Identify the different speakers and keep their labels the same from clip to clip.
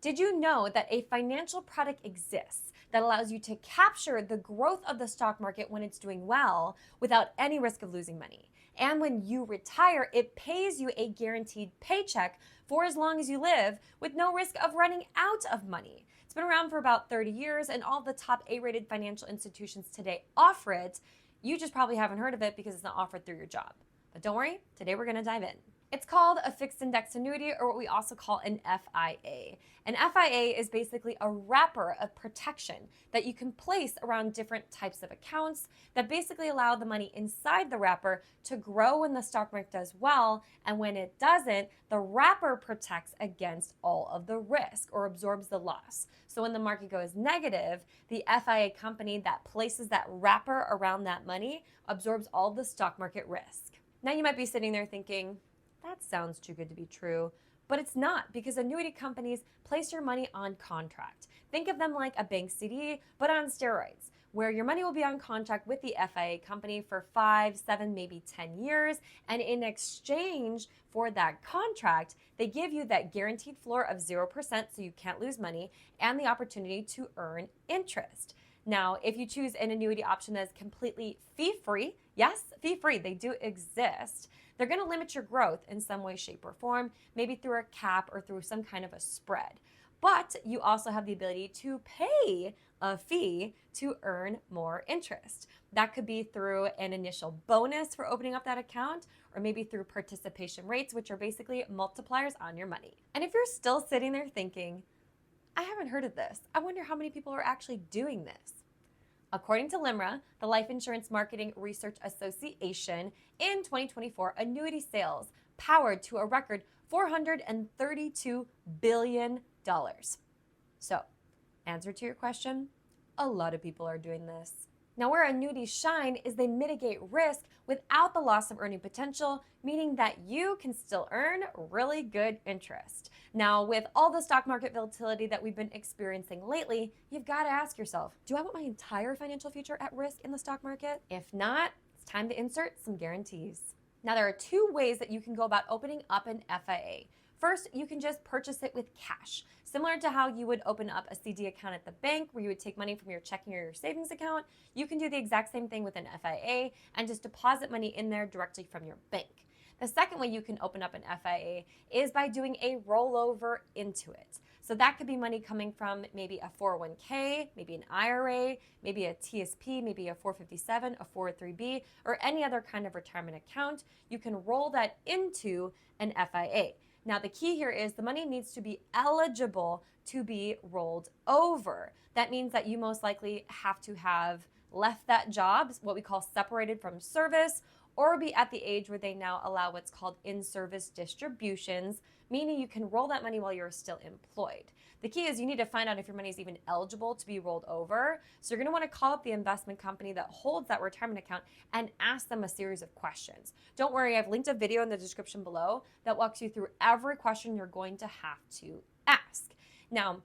Speaker 1: Did you know that a financial product exists that allows you to capture the growth of the stock market when it's doing well without any risk of losing money? And when you retire, it pays you a guaranteed paycheck for as long as you live with no risk of running out of money. It's been around for about 30 years, and all the top A-rated financial institutions today offer it. You just probably haven't heard of it because it's not offered through your job. But don't worry, today we're going to dive in. It's called a fixed indexed annuity, or what we also call an FIA. An FIA is basically a wrapper of protection that you can place around different types of accounts that basically allow the money inside the wrapper to grow when the stock market does well, and when it doesn't, the wrapper protects against all of the risk or absorbs the loss. So when the market goes negative, the FIA company that places that wrapper around that money absorbs all the stock market risk. Now you might be sitting there thinking, that sounds too good to be true, but it's not, because annuity companies place your money on contract. Think of them like a bank CD, but on steroids, where your money will be on contract with the FIA company for 5, 7, maybe 10 years, and in exchange for that contract, they give you that guaranteed floor of 0%, so you can't lose money, and the opportunity to earn interest. Now, if you choose an annuity option that is completely fee-free, yes, fee-free, they do exist, they're going to limit your growth in some way, shape, or form, maybe through a cap or through some kind of a spread. But you also have the ability to pay a fee to earn more interest. That could be through an initial bonus for opening up that account, or maybe through participation rates, which are basically multipliers on your money. And if you're still sitting there thinking, I haven't heard of this, I wonder how many people are actually doing this. According to LIMRA, the Life Insurance Marketing Research Association, in 2024, annuity sales powered to a record $432 billion. So, answer to your question, a lot of people are doing this. Now, where annuities shine is they mitigate risk without the loss of earning potential, meaning that you can still earn really good interest. Now, with all the stock market volatility that we've been experiencing lately, you've got to ask yourself, do I want my entire financial future at risk in the stock market? If not, it's time to insert some guarantees. Now, there are two ways that you can go about opening up an FIA. First, you can just purchase it with cash. Similar to how you would open up a CD account at the bank where you would take money from your checking or your savings account, you can do the exact same thing with an FIA and just deposit money in there directly from your bank. The second way you can open up an FIA is by doing a rollover into it. So that could be money coming from maybe a 401k, maybe an IRA, maybe a TSP, maybe a 457, a 403b, or any other kind of retirement account. You can roll that into an FIA. Now, the key here is the money needs to be eligible to be rolled over. That means that you most likely have to have left that job, what we call separated from service, or be at the age where they now allow what's called in-service distributions, meaning you can roll that money while you're still employed. The key is you need to find out if your money is even eligible to be rolled over. So you're going to want to call up the investment company that holds that retirement account and ask them a series of questions. Don't worry, I've linked a video in the description below that walks you through every question you're going to have to ask. Now,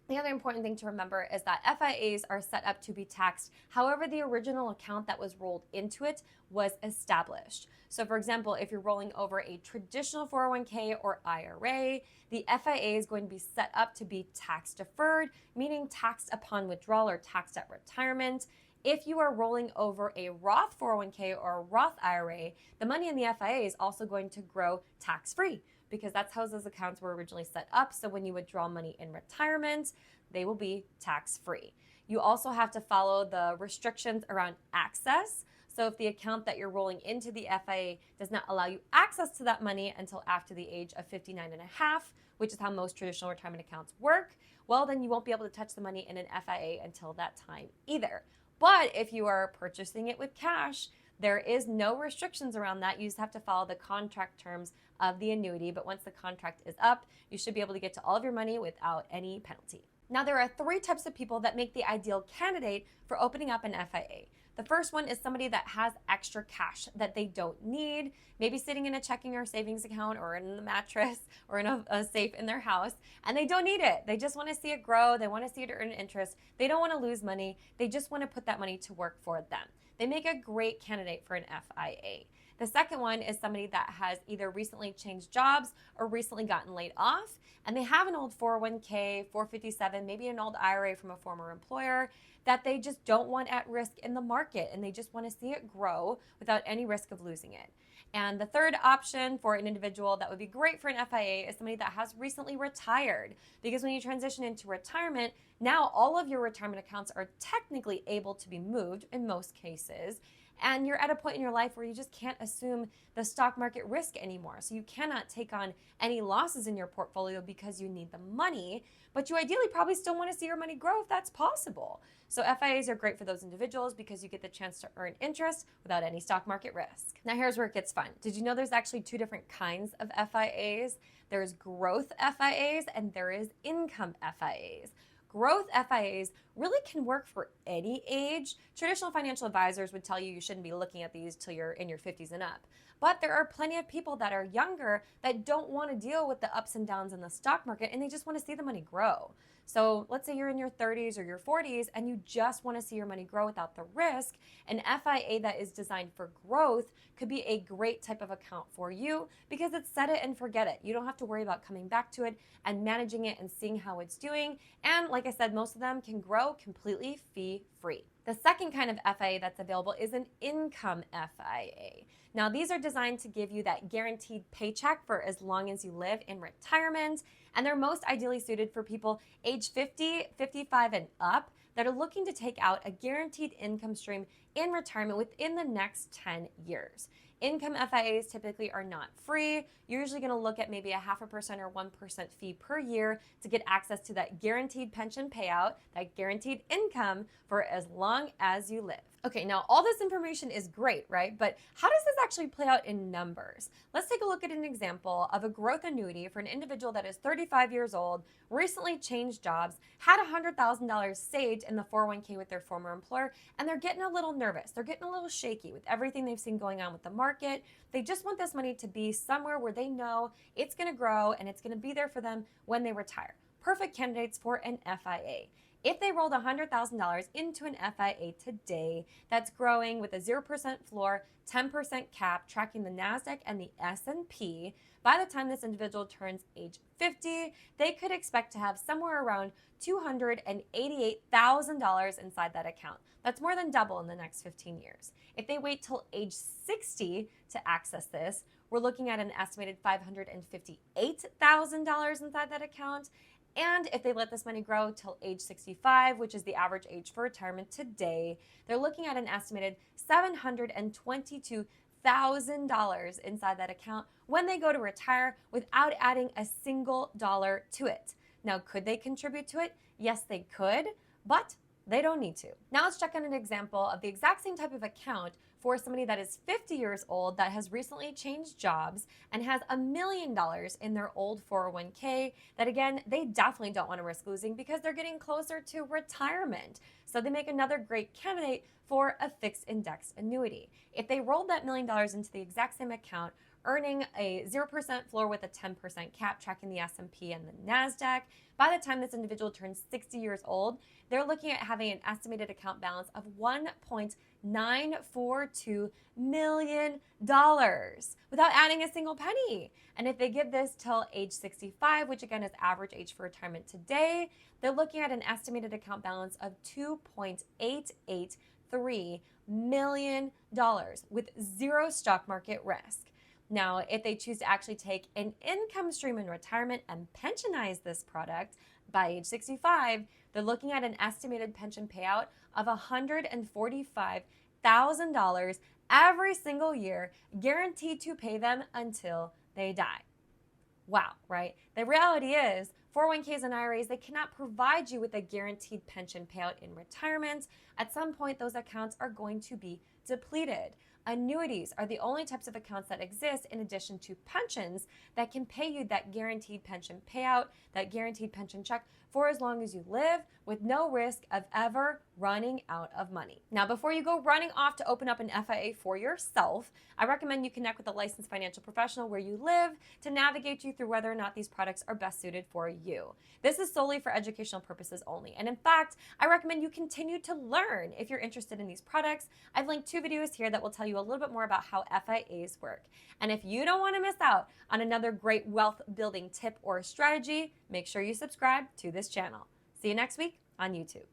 Speaker 1: the other important thing to remember is that FIAs are set up to be taxed however the original account that was rolled into it was established. So for example, if you're rolling over a traditional 401k or IRA, the FIA is going to be set up to be tax deferred, meaning taxed upon withdrawal or taxed at retirement. If you are rolling over a Roth 401k or a Roth IRA, the money in the FIA is also going to grow tax-free, because that's how those accounts were originally set up. So when you withdraw money in retirement, they will be tax-free. You also have to follow the restrictions around access. So if the account that you're rolling into the FIA does not allow you access to that money until after the age of 59 and a half, which is how most traditional retirement accounts work, well, then you won't be able to touch the money in an FIA until that time either. But if you are purchasing it with cash, there is no restrictions around that. You just have to follow the contract terms of the annuity. But once the contract is up, you should be able to get to all of your money without any penalty. Now, there are three types of people that make the ideal candidate for opening up an FIA. The first one is somebody that has extra cash that they don't need, maybe sitting in a checking or savings account or in the mattress or in a safe in their house, and they don't need it. They just want to see it grow. They want to see it earn interest. They don't want to lose money. They just want to put that money to work for them. They make a great candidate for an FIA. The second one is somebody that has either recently changed jobs or recently gotten laid off, and they have an old 401k, 457, maybe an old IRA from a former employer that they just don't want at risk in the market, and they just want to see it grow without any risk of losing it. And the third option for an individual that would be great for an FIA is somebody that has recently retired, because when you transition into retirement, now all of your retirement accounts are technically able to be moved in most cases. And you're at a point in your life where you just can't assume the stock market risk anymore. So you cannot take on any losses in your portfolio because you need the money, but you ideally probably still want to see your money grow if that's possible. So FIAs are great for those individuals because you get the chance to earn interest without any stock market risk. Now here's where it gets fun. Did you know there's actually two different kinds of FIAs? There's growth FIAs and there is income FIAs. Growth FIAs really can work for any age. Traditional financial advisors would tell you you shouldn't be looking at these till you're in your 50s and up. But there are plenty of people that are younger that don't want to deal with the ups and downs in the stock market, and they just want to see the money grow. So let's say you're in your 30s or your 40s and you just want to see your money grow without the risk. An FIA that is designed for growth could be a great type of account for you because it's set it and forget it. You don't have to worry about coming back to it and managing it and seeing how it's doing. And like I said, most of them can grow completely fee-free. The second kind of FIA that's available is an income FIA. Now, these are designed to give you that guaranteed paycheck for as long as you live in retirement, and they're most ideally suited for people age 50, 55, and up that are looking to take out a guaranteed income stream in retirement within the next 10 years. Income FIAs typically are not free. You're usually going to look at maybe a 0.5% or 1% fee per year to get access to that guaranteed pension payout, that guaranteed income for as long as you live. Okay, now all this information is great, right? But how does this actually play out in numbers? Let's take a look at an example of a growth annuity for an individual that is 35 years old, recently changed jobs, had $100,000 saved in the 401k with their former employer, and they're getting a little nervous. They're getting a little shaky with everything they've seen going on with the market. They just want this money to be somewhere where they know it's going to grow and it's going to be there for them when they retire. Perfect candidates for an FIA. If they rolled $100,000 into an FIA today that's growing with a 0% floor, 10% cap, tracking the NASDAQ and the S&P, by the time this individual turns age 50, they could expect to have somewhere around $288,000 inside that account. That's more than double in the next 15 years. If they wait till age 60 to access this, we're looking at an estimated $558,000 inside that account. And if they let this money grow till age 65, which is the average age for retirement today, they're looking at an estimated $722,000 inside that account when they go to retire without adding a single dollar to it. Now, could they contribute to it? Yes, they could, but they don't need to. Now let's check on an example of the exact same type of account for somebody that is 50 years old that has recently changed jobs and has $1 million in their old 401k that, again, they definitely don't want to risk losing because they're getting closer to retirement. So they make another great candidate for a fixed indexed annuity. If they rolled that $1 million into the exact same account, earning a 0% floor with a 10% cap, tracking the S&P and the NASDAQ, by the time this individual turns 60 years old, they're looking at having an estimated account balance of $1.942 million without adding a single penny. And if they give this till age 65, which again is average age for retirement today, they're looking at an estimated account balance of $2.883 million with zero stock market risk. Now, if they choose to actually take an income stream in retirement and pensionize this product by age 65, they're looking at an estimated pension payout of $145,000 every single year, guaranteed to pay them until they die. Wow, right? The reality is 401ks and IRAs, they cannot provide you with a guaranteed pension payout in retirement. At some point, those accounts are going to be depleted. Annuities are the only types of accounts that exist in addition to pensions that can pay you that guaranteed pension payout, that guaranteed pension check for as long as you live with no risk of ever running out of money. Now, before you go running off to open up an FIA for yourself, I recommend you connect with a licensed financial professional where you live to navigate you through whether or not these products are best suited for you. This is solely for educational purposes only. And in fact, I recommend you continue to learn if you're interested in these products. I've linked 2 videos here that will tell you you a little bit more about how FIAs work. And if you don't want to miss out on another great wealth building tip or strategy, make sure you subscribe to this channel. See you next week on YouTube.